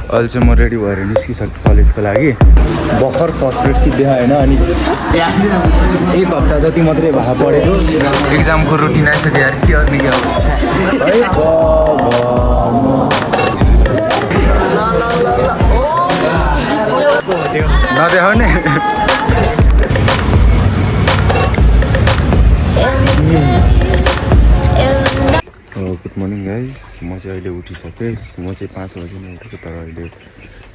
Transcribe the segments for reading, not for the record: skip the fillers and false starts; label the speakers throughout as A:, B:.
A: अहिले चाहिँ म रेडी भएर निस्किसकेँ कलेजको लागि। भर्खर फर्स्ट पिरियड सिद्धि होइन अनि एक हप्ता जति मात्रै भए पढेको एक्जामको रुटिन आइसक्यो यार। के गर्ने क्या नदेखाउने। Good morning guys. म चाहिँ अहिले उठिसकेँ। म चाहिँ 5 बजी नै उठेको, तर अहिले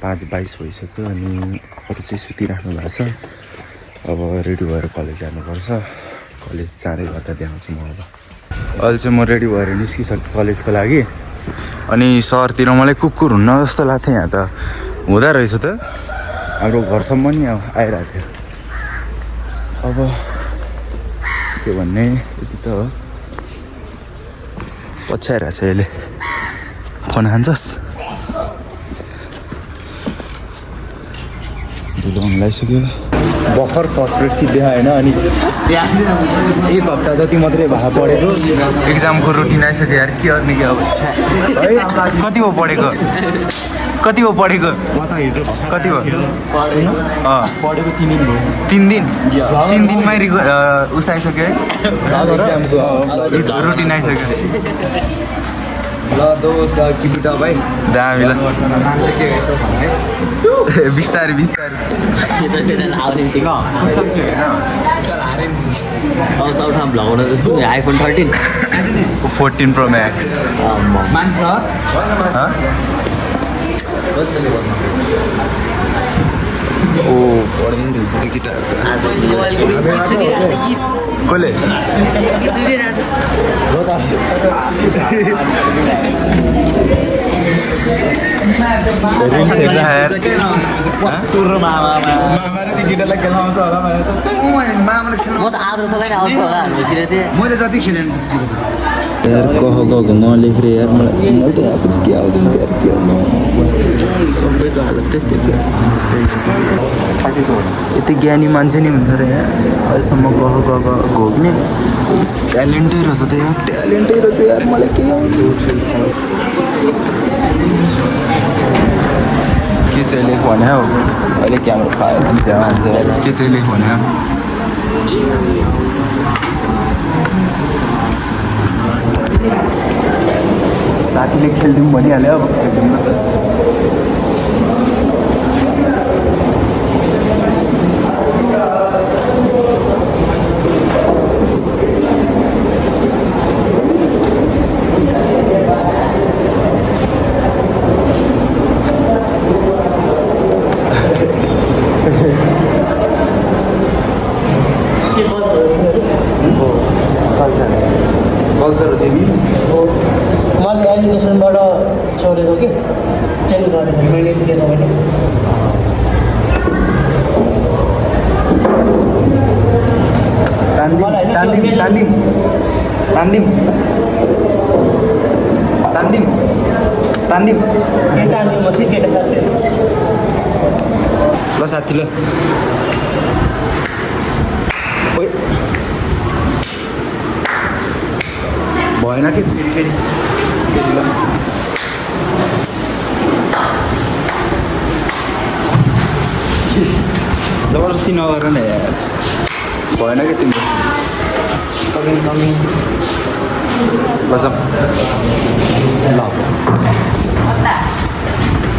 A: 5:22 भइसक्यो अनि अरू चाहिँ सुतिराख्नु भएको छ। अब रेडी भएर कलेज जानुपर्छ। कलेज चाँडै गर्दा देखाउँछु म। अब अहिले चाहिँ म रेडी भएर निस्किसकेँ कलेजको लागि। अनि सहरतिर मलाई कुकुर हुन्न जस्तो लाग्थ्यो, यहाँ त हुँदो रहेछ त। हाम्रो घरसम्म नि अब आइरहेको थियो। अब के भन्ने, यति त हो। पछ्याइरहेको छ यसले। फोन खान्छस्? धुलो हुन लागिसक्यो। भर्खर फर्स्ट पिरियड सिद्धि होइन अनि एक हप्ता जति मात्रै भए पढेको एक्जामको रुटिन आइसक्यो यार। के गर्ने क्या अब है। कति भयो पढेको? कति भयो पढेको? कति भयो
B: पढेको 3 दिन भयो।
A: 3 दिन? 3 दिनमै उस आइसक्यो है, रुटिन आइसक्यो।
B: ल दोस्त किपिट अप है।
A: दामी ल।
B: मान्छे के यसो भने
A: बिस्तारै बिस्तारै
C: आइफोन 13
A: 14 Pro Max
B: मान्छे छ
A: ओ पढ्दै रहेछ त्यो गिटार त। कसले?
B: मैले जति खेलेँ
A: यार कह गएको नलेख्रे यार। मलाई त यहाँ पछि के आउँदैन यार। के सबैको हालत त्यस्तै छ। यति ज्ञानी मान्छे नि हुँदो रहेछ यहाँ। अहिलेसम्म कह घोक्ने ट्यालेन्टै रहेछ त यार। ट्यालेन्टै रहेछ यार। मलाई के आउँछ के चाहिँ लेख भने हौ। अहिले क्यामेरा खायो मान्छे के चाहिँ लेख भने हौ। साथीले खेलिदिउँ भनिहाल्यो। अब खेलिदिउँ न त। कल्चर देवी
D: मैले एजुकेसनबाट छोडेको कि चेन्ज गर्दाखेरि मैले सिकेको मैले
A: तान्दिम तान्दिम तान्दिम तान्दिम तान्दिम तान्दिम
D: केटा अनि म चाहिँ केटा साथी
A: ल साथी ल। भएन कि फेरि ल। जबरजस्ती नगर न यार। भएन कि तिम्रो लजम ल।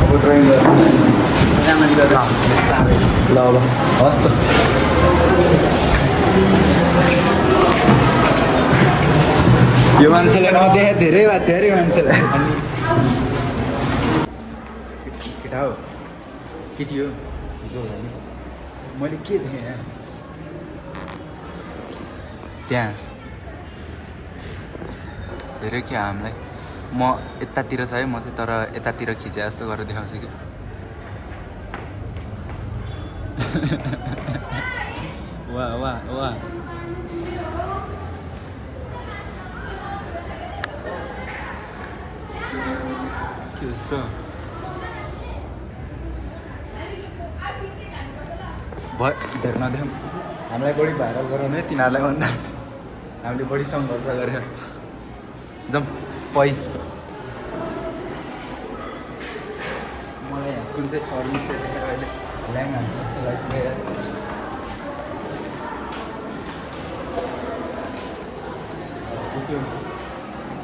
A: अब ड्रइङ गर ल। अब हस् त। यो मान्छेले नदेखे धेरै भए धेरै मान्छेलाई। केटा हो केटी हो मैले के देखेँ यहाँ त्यहाँ धेरै क्या हामीलाई। म यतातिर छ है, म चाहिँ तर यतातिर खिचे जस्तो गरेर देखाउँछु कि। वाह वाह वाह। के जस्तो धेरै नदेखाउँ। हामीलाई बढी भाइरल गराउने तिनीहरूलाई भन्दा हामीले बढी सङ्घर्ष गरेर जाउँ पै। मलाई कुन चाहिँ सर्भिस देखेर अहिले ल्याङ हान्छ जस्तो लागिसक्यो यार।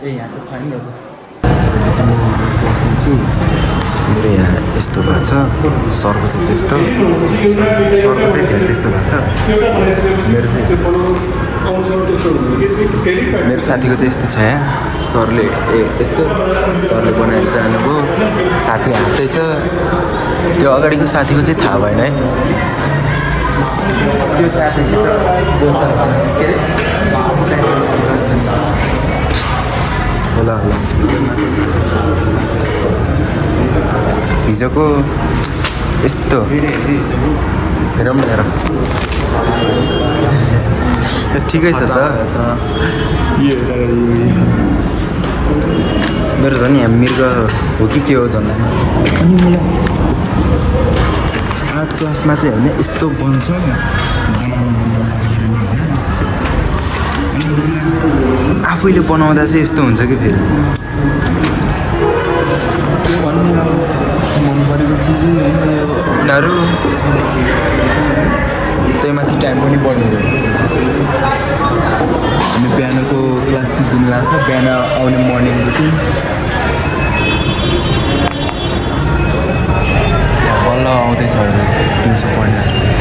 A: ए यहाँ त छैन रहेछ। अहिले चाहिँ म क्लासमा छु। मेरो यहाँ यस्तो भएको छ, सरको चाहिँ त्यस्तो, सरको चाहिँ धेरै त्यस्तो भएको छ, मेरो चाहिँ यस्तो। मेरो साथीको चाहिँ यस्तो छ यहाँ, सरले यस्तो सरले बनाएर जानुभयो, साथी हाँस्दैछ। त्यो अगाडिको साथीको चाहिँ थाहा भएन है, त्यो साथीसित होला होला हिजोको यस्तो हेरौँ न हेर, ठिकै छ त। मेरो झन् यहाँ मृग हो कि के हो झन्। अनि मलाई आर्ट क्लासमा चाहिँ होइन यस्तो बन्छ आफैले बनाउँदा चाहिँ यस्तो हुन्छ कि फेरि के भन्ने अब मन परेको चिजै होइन यो। उनीहरू त्यही माथि टाइम पनि बढ्नु। हामी बिहानको क्लास सिक्दिनु लाग्छ, बिहान आउने मर्निङ रुटिन। यहाँ बल्ल आउँदैछ अरे दिउँसो पढ्ने चाहिँ।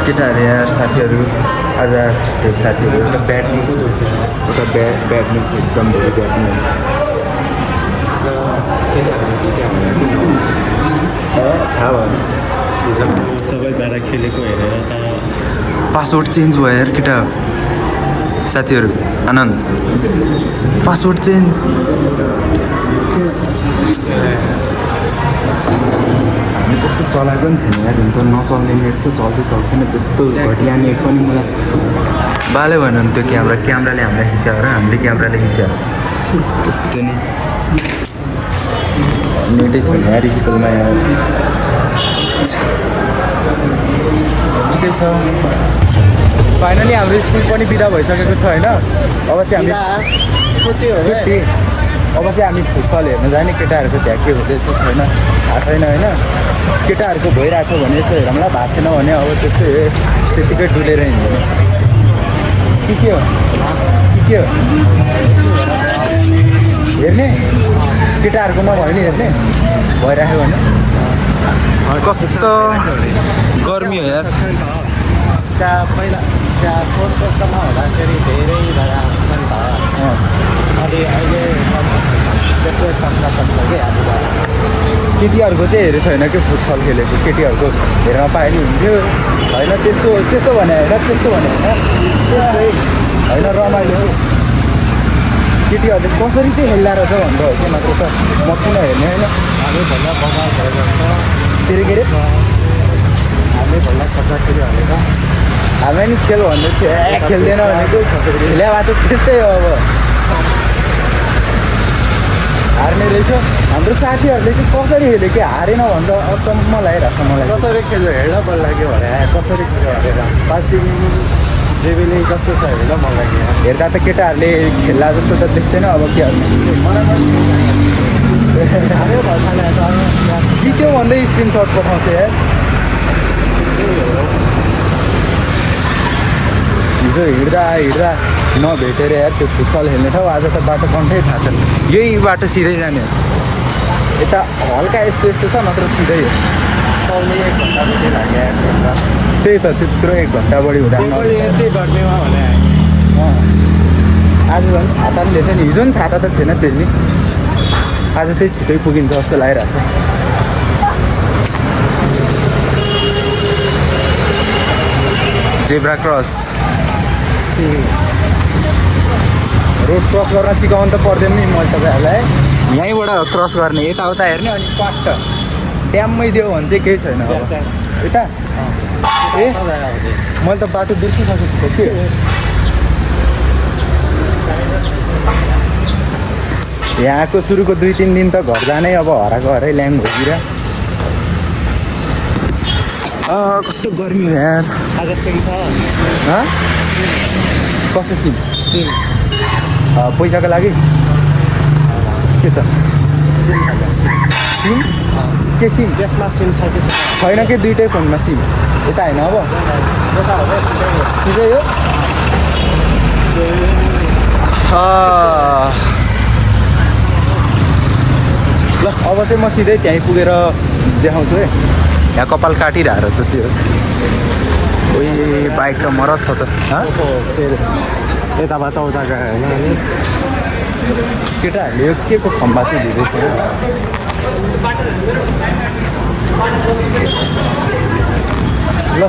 A: केटाहरू यार साथीहरू आज छुट्टिएको साथीहरू एउटा ब्याड न्युज, एउटा ब्याड न्युज, एकदम धेरै ब्याड न्युज। थाहा भयो
D: सबै गाडा खेलेको हेरेर त
A: पासवर्ड चेन्ज भयो यार केटा साथीहरू। आनन्द पासवर्ड चेन्ज। हामी त्यस्तो चलाएको पनि थिएन यार, हुन त नचल्ने नेट थियो, चल्थेन त्यस्तो घटिया नेट पनि। मलाई बाले भएन नि त्यो क्यामराले हामीलाई खिच्यो र हामीले क्यामराले खिच्यो त्यस्तो नि। नेटै छैन यार स्कुलमा यार। ठिकै छ, फाइनली हाम्रो स्कुल पनि बिदा भइसकेको छ होइन। अब चाहिँ हामी छुट्टी, अब चाहिँ हामी फुटसल हेर्न जाने। केटाहरूको त्यहाँ के हुँदैछ छैन थाहा छैन होइन। केटाहरूको भइरहेको भने यसो हेरौँला, भएको थिएन भने अब त्यस्तै त्यतिकै डुलेर हिँड्दैन कि के हो हेर्ने। केटाहरूकोमा भयो नि हेर्ने, भइराख्यो भने। कस्तो गर्मी हो यार
D: त्यहाँ पहिला त्यहाँ 4 वर्षमा हुँदाखेरि धेरै भएर छ नि त। अनि अहिले त्यस्तो सक्छ कि हामी
A: केटीहरूको चाहिँ हेरेको छैन कि फुटसल खेलेको। केटीहरूको हेर्न पाए नि हुन्थ्यो होइन। त्यस्तो भने होइन, त्यस्तो भने होइन, त्यस्तै होइन रमाइलो। केटीहरूले कसरी चाहिँ खेल्दा रहेछ भनेर हो कि मात्र त म किन हेर्ने होइन।
D: हामी भन्दा बगाल भएको छ
A: फेरि के अरे
D: हामी भन्दा खचाखेरि हालेको
A: हामी नि खेल भन्दै थियो, खेल्दैन भनेको खेल्या भए त त्यस्तै हो। अब हार्ने रहेछ हाम्रो साथीहरूले चाहिँ कसरी खेल्यो कि हारेन भन्दा अचम्म लागिरहेको छ मलाई।
D: कसरी खेल्यो हेर्न मन लाग्यो भने कसरी खेल्यो भनेर पासिङ ड्रिबलिङ कस्तो छ हेर्न मन लाग्यो।
A: हेर्दा त केटाहरूले खेल्ला जस्तो त देख्दैन। अब के गर्ने, जित्यो भन्दै स्क्रिनसट पठाउँथ्यो यार। हिजो हिँड्दा नभेटेर यार त्यो फुटसल खेल्ने ठाउँ। आज त बाटो कन्ठै थाहा छैन, यही बाटो सिधै जाने। यता हल्का यस्तो छ, नत्र सिधै हो।
D: 1 घन्टा जति लाग्यो
A: त्यही त त्यत्रो 1 घन्टा बढी हुँदा
D: यति गर्नेमा भने
A: आज झन् छाता पनि लिएछ नि। हिजो पनि छाता त थिएन त्यसले। आज चाहिँ छिटै पुगिन्छ जस्तो लागिरहेको छ। जेब्रा क्रस रोड क्रस गर्न सिकाउनु त पर्दैन नि मैले तपाईँहरूलाई। यहीँबाट क्रस गर्ने, यताउता हेर्ने, अनि स्वाट ड्याममै दियो भने चाहिँ केही छैन। अब यता ए मैले त बाटो बिर्सिसकेको छु के। यहाँको सुरुको 2-3 दिन त घर जानै अब हराई ल्याङ भइदिएर। कस्तो गर्मी हो यार।
D: आज सिम छ
A: कस्तो सिम
D: सिम
A: पैसाको लागि के त सिम के सिम
D: त्यसमा सिम छ कि
A: छैन कि दुइटै फोनमा सिम यता होइन अब सिधै हो ल अब चाहिँ म सिधै त्यहीँ पुगेर देखाउँछु है यहाँ कपाल काटिरहेको रहेछ चिरोस् ओइ बाइक त मरत छ त
D: यताबाट उता गयो होइन
A: केटाहरूले यो के को खम्बा चाहिँ लिँदैछ ल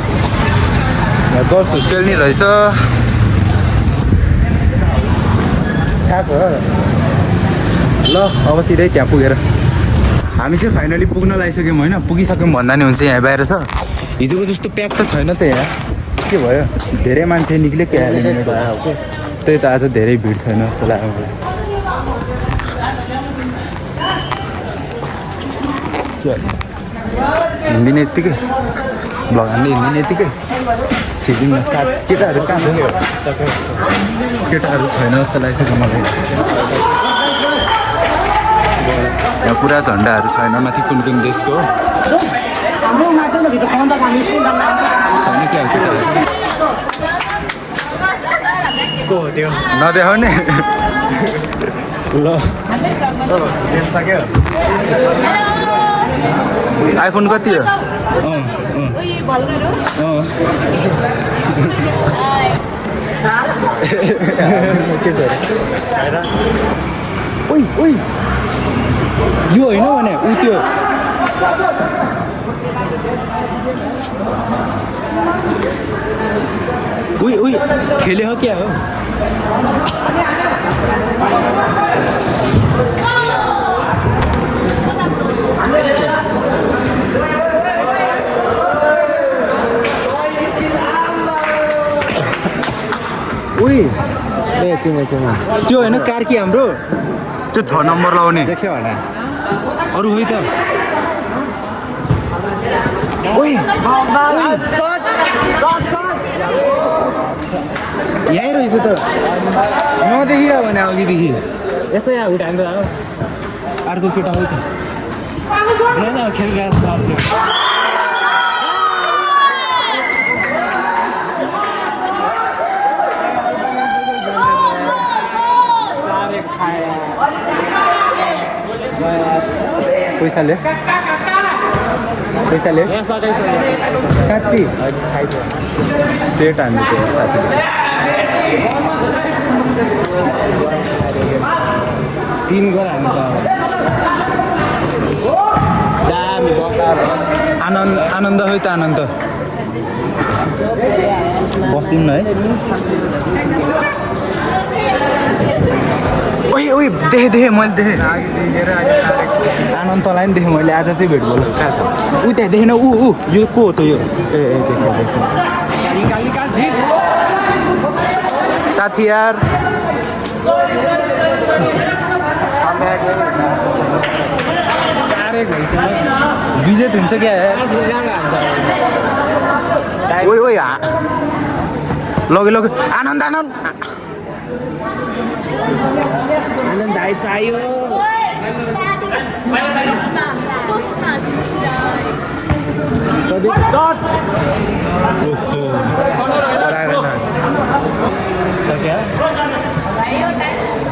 A: यहाँ गर्ल्स होस्टेल नि रहेछ थाहा छ ल अब सिधै त्यहाँ पुगेर हामी चाहिँ फाइनली पुग्न लागिसक्यौँ होइन पुगिसक्यौँ भन्दा नि हुन्छ यहाँ बाहिर छ हिजोको जस्तो प्याक त छैन त यहाँ के भयो धेरै मान्छे निक्ल्यो क्या त्यही त आज धेरै भिड छैन जस्तो लाग्यो हिँडिने यत्तिकै ब्लग हान्ने हिँडिने यत्तिकै छिर्दिउँ न साथ केटाहरू कहाँ छ केटाहरू छैन जस्तो लाग्छ मलाई यहाँ पुरा झन्डाहरू छैन माथि कुन कुन देशको छैन क्या
D: को हो त्यो
A: नदेखाउने ल
D: सक्यो
A: आइफोन कति हो के छ ओइ ओइ यो होइन भने ऊ त्यो उइ उइ खेले हो क्या हो उइ त्यो होइन कार कि हाम्रो त्यो 6 नम्बर लाउने
D: देख्यो होला
A: अरू है त यहीँ रहेछ त नदेखिरह भने अघिदेखि
D: यसो यहाँ उठाएर
A: अर्को केटा हो त पैसा ले साँच्ची सेट हान्नु त्यो साथीले
D: तीन गएर हामी दामी
A: आनन्द आनन्द हो त आनन्द बस्दिउँ न है ओइ ओइ देखेँ मैले देखेँ आनन्दलाई पनि देखेँ मैले आज चाहिँ भेट बोल कहाँ छ ऊ त्यहाँ देखेन ऊ यो को हो त यो ए देखेँ साथी यार विजेत हुन्छ क्या ओइ ओइ लग्यो आनन्द आनन्द
D: आनन्द भाइ चाहियो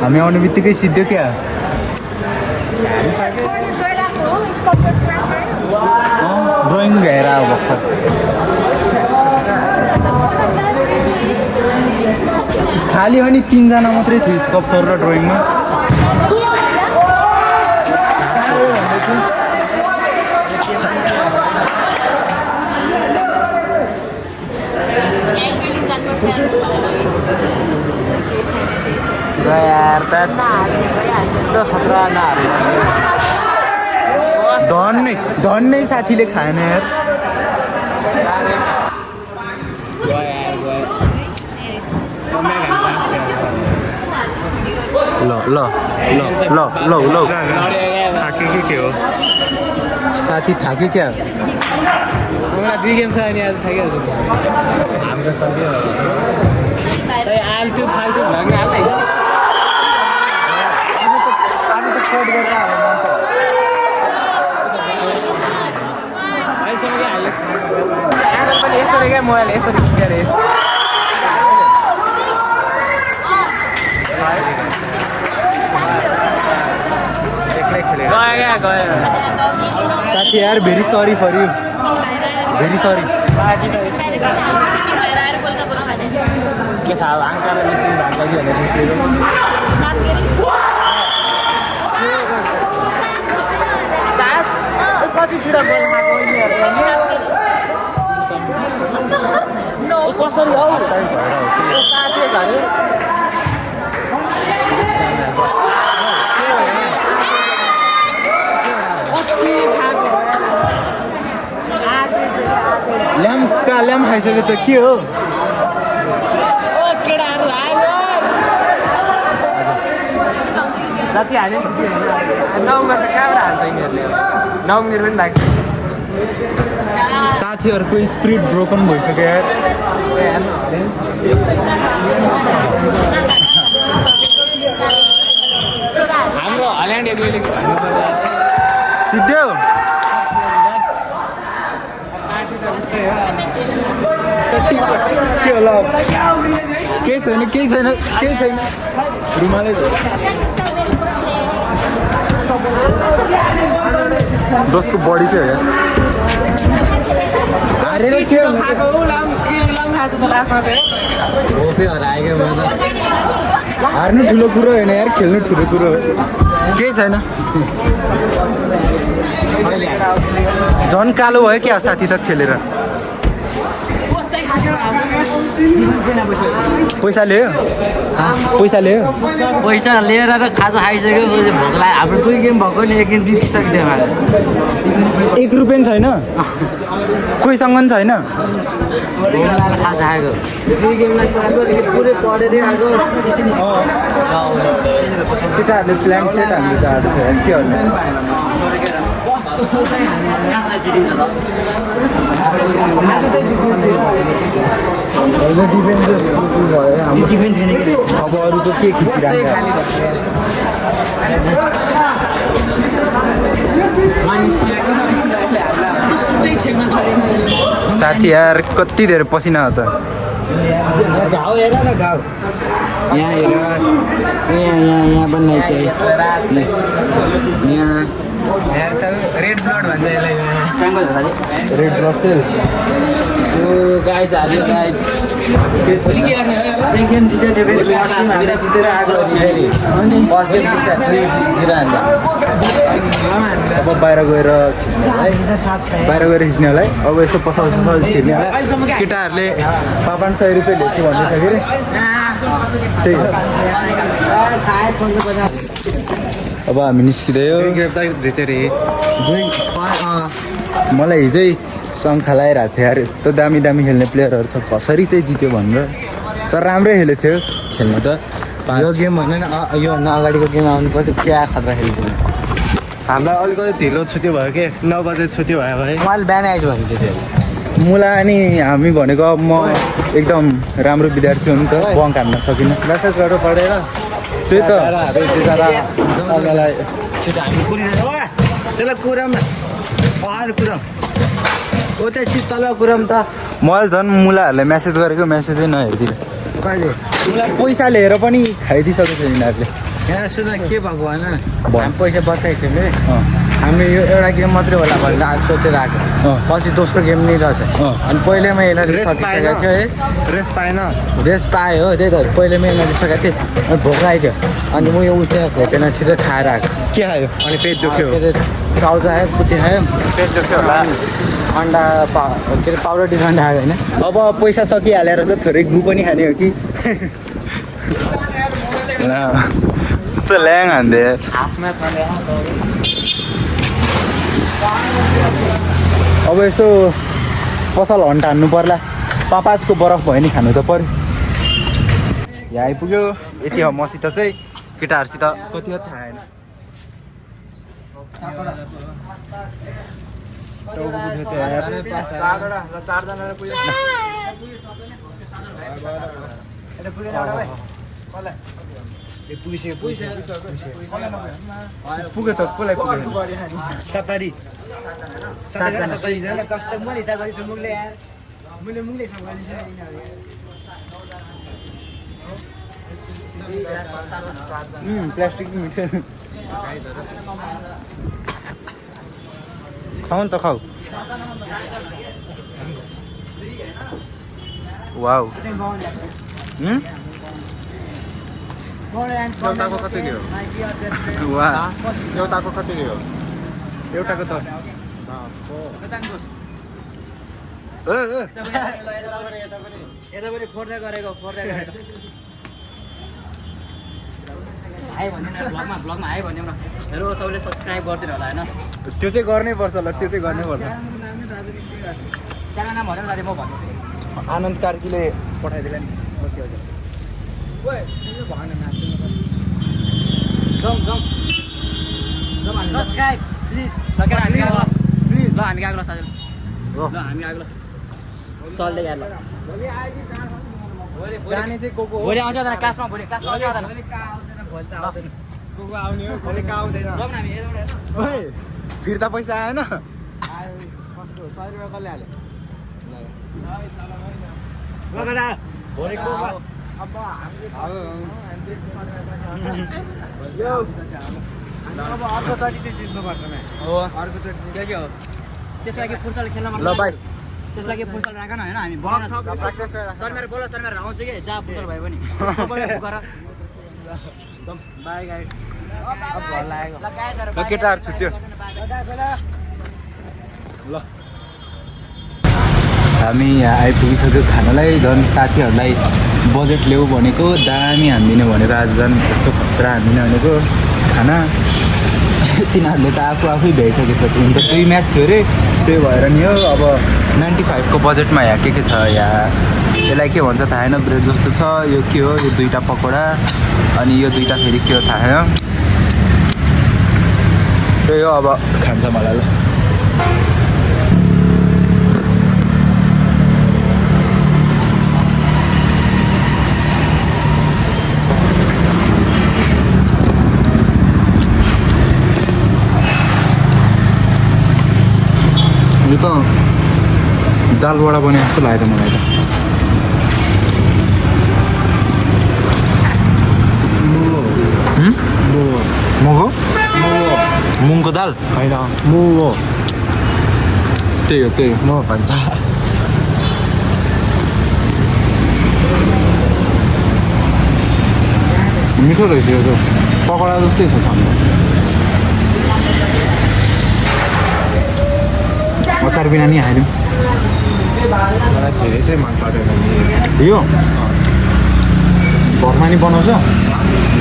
A: हामी आउने बित्तिकै सिद्धो क्या ड्रइङ भ्याएर अब भर्खर खाली हो नि 3 जना मात्रै थियो स्कल्पचर र ड्रइङमा
D: यार यस्तो खतरा
A: धन नै साथीले खाएन यार ल ल ल ल ल ल
D: थाकेको के हो
A: साथी थाक्यो क्या
D: मलाई 2 गेम छ अनि आज थाकिहाल्छ हाम्रो सक्यो आल्टु फाल्टु भ्लग हाल्दै
A: आज त
B: कट गरेर हाल्नु अन्त
D: पनि यसरी क्या मोबाइल यसरी खिचेर यस्तो
B: साथी यार very sorry for you very sorry
D: के छ अब आङ्काले चिज हान्छ कि भनेर निस्केको साथ कति छिटो गोल खाएको कसरी हौ साथी घरे
B: ल्याम खाइसक्यो त के हो
D: केटाहरू आयो जति हाल्यो नि 9 मा त कहाँबाट हाल्छ यिनीहरूले 9 मिनट पनि लाग्छ
B: साथीहरूको स्पिरिट ब्रोकन भइसक्यो यार
D: हाम्रो हल्यान्ड एकले भन्नुपर्दा
B: सिद्धो के होला केही छैन रुमालै दोस्तको बडी चाहिँ हो हारेर के हार्नु ठुलो कुरो होइन यार खेल्नु ठुलो कुरो हो केही छैन झन् कालो भयो क्या साथी त खेलेर पैसा ल्यायो
C: पैसा लिएर त खाजा खाइसक्यो भोक लाग्यो हाम्रो 2 गेम भएको नि 1 गेम जितिसक्यो मैले
B: 1 रुपियाँ छैन कोहीसँग पनि छैन
C: खाजा खाएको 2 गेमलाई पुरै पढेर आएको
B: केटाहरूले प्लान सेट हाल्नु त के गर्नु डिफेन्स छैन कि अब अरूको के खिचिरहेको साथी यार कति धेरै पसिना हो त घाउ हेर न घाउ यहाँ हेर यहाँ बन्नै छ यहाँ
D: रेड ब्लड भन्छ यसलाई
B: red blood cells
C: so guys हाल्यो गाइज गेम जित्यो त्यो फेरि फर्स्ट गेम हामीले जितेर आएको फेरि फर्स्ट गेम जित्दा 2-0 हाल्दा
B: अब बाहिर गएर खिच्नेलाई अब यसो पसल छिर्नेलाई केटाहरूले 500 रुपियाँ ल्याउँछु भन्दैछ कि त्यही हो अब हामी निस्किँदै हो मलाई हिजै शङ्खा लगाइरहेको थियो यार यस्तो दामी खेल्ने प्लेयरहरू छ कसरी चाहिँ जित्यो भनेर तर राम्रै खेलेको थियो खेल्नु त
C: यो गेम भन्दैन योभन्दा अगाडिको गेम आउनु पर्थ्यो क्या खतरा खेल्थ्यो
E: हामीलाई अलिकति ढिलो छुट्यो भयो कि 9 बजे छुट्यो भयो भाइ
C: मैले बिहान आइज भन्थ्यो त्यो
B: मुला अनि हामी भनेको अब म एकदम राम्रो विद्यार्थी हुनु त बङ्क हान्न सकिनँ
E: मेसेज गर्नु परेन
B: त्यही त
C: छिटो हामी त्यसलाई कुराम कुराम ओ त्यो शीतल कुराम त
B: मैले झन् मुलाहरूलाई मेसेज गरेको मेसेजै नहेरिदिएर
C: कहिले
B: मुलाई पैसा लिएर पनि खाइदिइसकेको छ यिनीहरूले
C: यहाँ सुन के भएको होइन
B: भन।
C: हामी पैसा बचाएको थियौँ
B: अँ
C: हामी यो एउटा गेम मात्रै होला भनेर आज सोचेर आएको पछि दोस्रो गेम नै रहेछ अनि पहिल्यैमा यिनीहरूले सकिसकेको थियो है
E: रेस पाएन
C: रेस पायो हो त्यही त पहिल्यैमा यिनीहरूले सकेको थियो अनि भोक लाग्यो अनि म यो उठेर खोकेन छिटो खाएर आएको
B: के खायो
E: अनि पेट दुख्यो
C: के अरे चाउचा खायो फुटी खायो
E: पेट दुख्यो होला
C: अन्डा के अरे पाउडर टी अन्डा खाएको होइन
B: अब पैसा सकिहालेर चाहिँ थोरै गु पनि खाने हो कि त ल्याङ हान्दे अब यसो पसल हन्ट हान्नु पर्ला पापाजको बरफ भयो नि खानु त पर्यो यहाँ आइपुग्यो यति हो मसित चाहिँ केटाहरूसित कति हो थाहा होइन पुग्यो त कसलाई पुग्यो
E: 70
B: सातजना
C: कस्तो मैले हिसाब गरिछु मुखले यार मैले मुखले हिसाब गरिछु
B: प्लास्टिक मिठो खाऊ त खाऊ वाउ
E: एउटाको कति हो
B: वाह
E: एउटाको कति हो
B: एउटाको 10
C: यता पनि फोर्दै गरेको आयो भन्दैन ब्लगमा आयो भन्दिउँ न हेरो सबैले सब्स्क्राइब गरिदिनु होला हैन
B: त्यो चाहिँ गर्नै पर्छ ल त्यो चाहिँ गर्नै पर्छ
C: च्यानल नाम भनेर म भन्छु
B: आनन्द कार्कीले पठाइदिला नि
C: सब्स्क्राइब प्लिज प्लिज ल हामी गएको साथी ल हामी गएको चल्दै गएर ल
B: जाने चाहिँ को हो
C: भोलि आउँछ त क्लासमा भोलि क्लासमा आउँछ त
B: ओए फिर्ता पैसा आएन
C: त्यसलाई फुटसल खेल्न मन
B: ल बाई
C: त्यसलाई फुटसल राख न हैन हामी शर्मार बोल शर्मार आउँछु कि जहाँ फुटसल भयो पनि बाई गाई
B: ल केटाहरू छुट्यो ल हामी यहाँ आइपुगिसक्यो खानालाई झन् साथीहरूलाई बजेट ल्याऊ भनेको दामी हानिदिने भनेर आज झन् यस्तो खतरा हानिदिने भनेको खाना तिनीहरूले त आफै भ्याइसकेको छ हुन त 2 म्याच थियो अरे त्यही भएर नि हो अब 95 को बजेटमा यहाँ के छ यहाँ यसलाई के भन्छ थाहा छैन ब्रेड जस्तो छ यो के हो यो 2टा पकोडा अनि यो 2टा फेरि के हो थाहा छैन त्यही हो अब खान्छ मलाई ल यो त दालबाट बने जस्तो लाग्यो त मलाई त मगो मुङको दाल
E: होइन मु हो
B: त्यही हो
E: म भन्छ
B: मिठो रहेछ यो चाहिँ पकौडा जस्तै छ खानु अचार बिना नि हाल्यौँ
E: मलाई धेरै चाहिँ मन परेन नि
B: यो घरमा नि बनाउँछ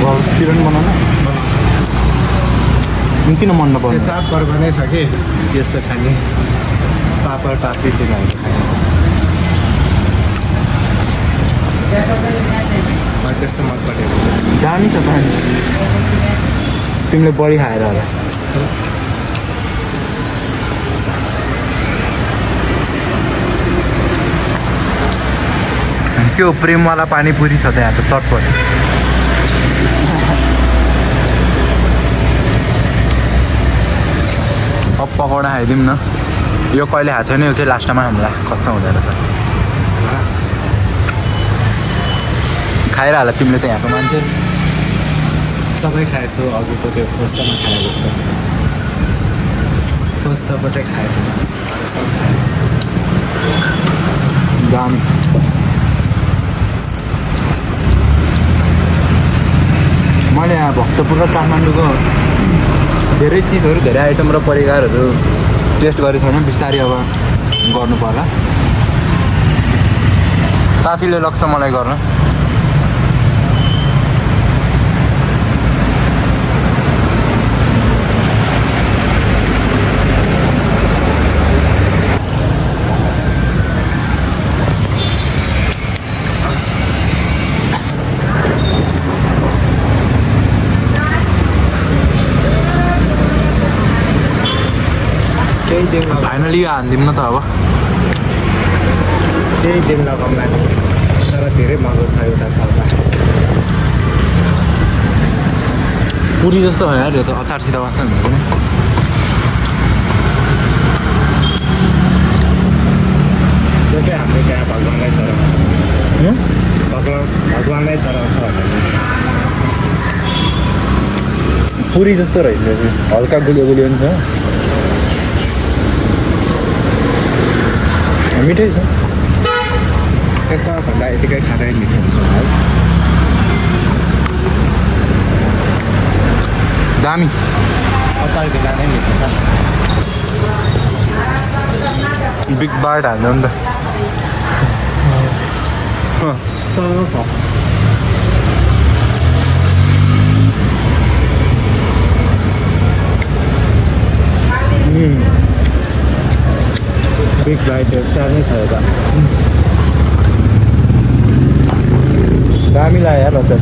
B: घरतिर नि बनाउन किन मन
E: त्यो
B: नपर्ने
E: चाडपर्व नै छ कि यस्तो खाने पापड पापडी तिनीहरू खाने मलाई त्यस्तो मन परेको
B: दामी छ त तिमीले बढी खाएर होला त्यो प्रेमवाला पानीपुरी छ त यहाँ त चटपट अब पकौडा खाइदिउँ न यो कहिले खाएको छैन यो चाहिँ लास्ट टाइममा हामीलाई कस्तो हुँदो रहेछ खाएर होला तिमीले त यहाँको मान्छे
E: सबै खाएछु अघिको त्यो फस्टामा खाए जस्तो फस्टाको चाहिँ खाएछु सबै खाएछु
B: दामी मैले यहाँ भक्तपुर र काठमाडौँको धेरै चिजहरू धेरै आइटम र परिकारहरू टेस्ट गरेको छैन बिस्तारै अब गर्नु पर्ला साथीले लग्छ मलाई गर्न फाइनली यो हानिदिउँ न त अब
E: केही दिन लगाउँला तर धेरै महँगो छ एउटा खालमा
B: पुरी जस्तो भयो यार यो त अचारसित वास्तव हुँदैन
E: यो चाहिँ हाम्रो त्यहाँ भगवान्लाई चढाउँछ भगवान्लाई चढाउँछ भने
B: पुरी जस्तो रहेछ यो चाहिँ हल्का गुलियो गुलियो पनि छ मिठै छ
E: यसमा भन्दा यतिकै खाँदै मिठो हुन्छ है
B: दामी
E: अचार बिना नै मिठो छ
B: बिग बाइट हाल्नु नि त
E: बिग बाइट सानै छ एउटा
B: दामी लाग्यो यार अचार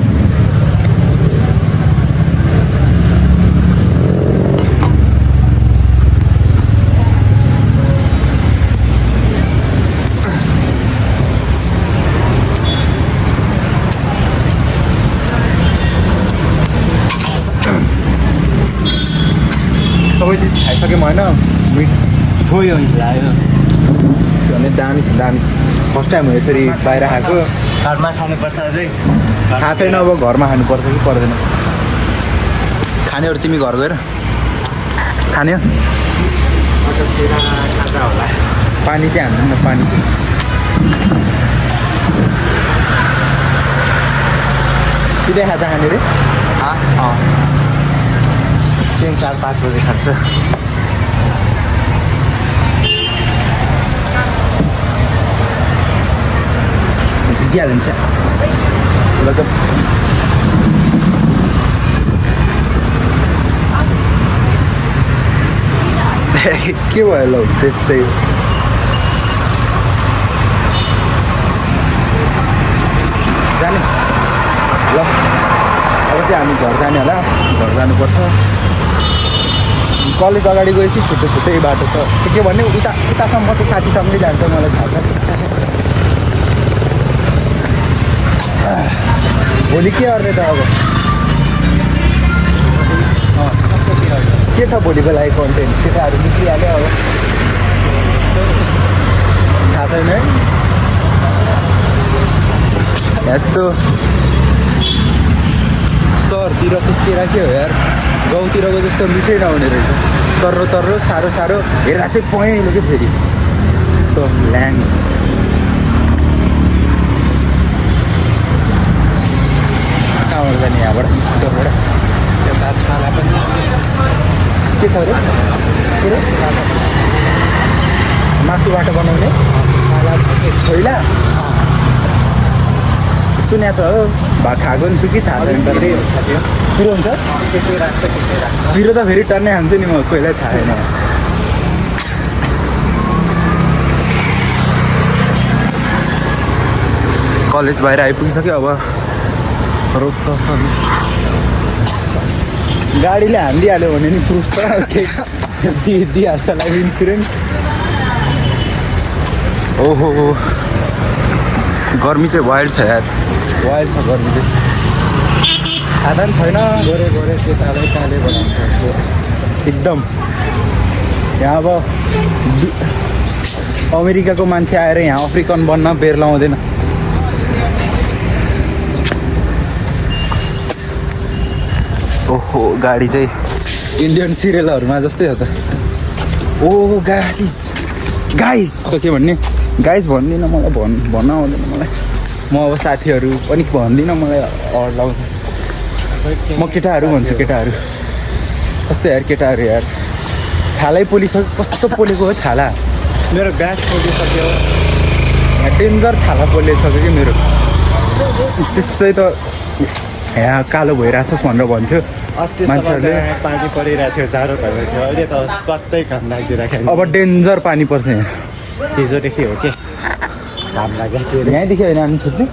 B: सबै चिज खाइसक्यौँ होइन मिठो यो लाग्यो भने दामी छ दामी फर्स्ट टाइम हो यसरी बाहिर खाएको
E: घरमा खानुपर्छ अझै
B: थाहा छैन अब घरमा खानुपर्छ कि पर्दैन खानेहरू तिमी घर गएर खाने हो
E: खाजा होला
B: पानी चाहिँ हान्नु न पानी चाहिँ सिधै खाजा खाने रे
E: 3, 4, 5 बजे खान्छ
B: भिजिहाल्यो नि चाहिँ ल त के भयो ल त्यसै जाने ल अब चाहिँ हामी घर जाने होला घर जानुपर्छ कलेज अगाडि गएपछि छुट्टै छुट्टै बाटो छ के भन्ने उतासम्म त साथीसँगै जान्छ मलाई थाहा छ भोलि के गर्ने त अब के छ भोलिको लागि कन्टेन्ट केटाहरू निक्लिहाल्यो अब थाहा छैन है यस्तो सहरतिरको केरा के हो यार गाउँतिरको जस्तो मिठै नहुने रहेछ तर्रो तर्रो साह्रो साह्रो हेर्दा चाहिँ पहेँलो के फेरि यस्तो ल्याङ कहाँबाट जाने यहाँबाट स्कुटरबाट
E: त्यो साथ खाना पनि छ
B: के छ अरे के अरे मासुबाट बनाउने छोइला सुन्या त हो खाएको नि छु कि थाहा छैन तर पिरो हुन्छ पिरो त फेरि टन्नै खान्छु नि म कोहीलाई थाहा छैन कलेज बाहिर आइपुगिसक्यो अब रोक त गाडीले हानिदिइहाल्यो भने नि प्रुफ छ दिइहाल्छ लागि इन्सुरेन्स ओहो गर्मी चाहिँ वाइल्ड छ यार वाइल्ड छ गर्मी चाहिँ साधन छैन
E: गोरे गोरे केटाले काले बनाउँछ
B: एकदम यहाँ अब अमेरिकाको मान्छे आएर यहाँ अफ्रिकन बन्न बेर लाउँदैन ओहो गाडी चाहिँ इन्डियन सिरियलहरूमा जस्तै हो त ओ गाइस त के भन्ने गाइस भन्दिनँ मलाई भन्न आउँदैन मलाई म अब साथीहरू पनि भन्दिनँ मलाई अड लाउँछ म केटाहरू भन्छु केटाहरू कस्तो यार केटाहरू यार छालै पोलिसक्यो कस्तो पोलेको हो छाला
E: मेरो ब्याग पोलिसक्यो
B: डेन्जर छाला पोलिसक्यो कि मेरो त्यसै त यहाँ कालो भइरहेछस् भनेर भन्थ्यो
E: मान्छेहरूले पानी परिरहेको थियो जाडो भएको थियो अहिले त कतै घाम लागिदिरहेको
B: अब डेन्जर पानी पर्छ यहाँ
E: हिजोदेखि हो कि घाम लागेको थियो
B: यहीँदेखि होइन हामी छुट्ने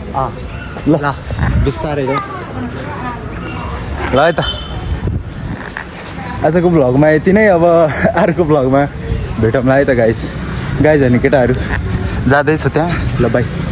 B: ल
E: ल बिस्तारै जाओस्
B: ल है त आजको भ्लगमा यति नै अब अर्को भ्लगमा भेटौँला है त गाइज अनि केटाहरू जाँदैछ त्यहाँ ल बाई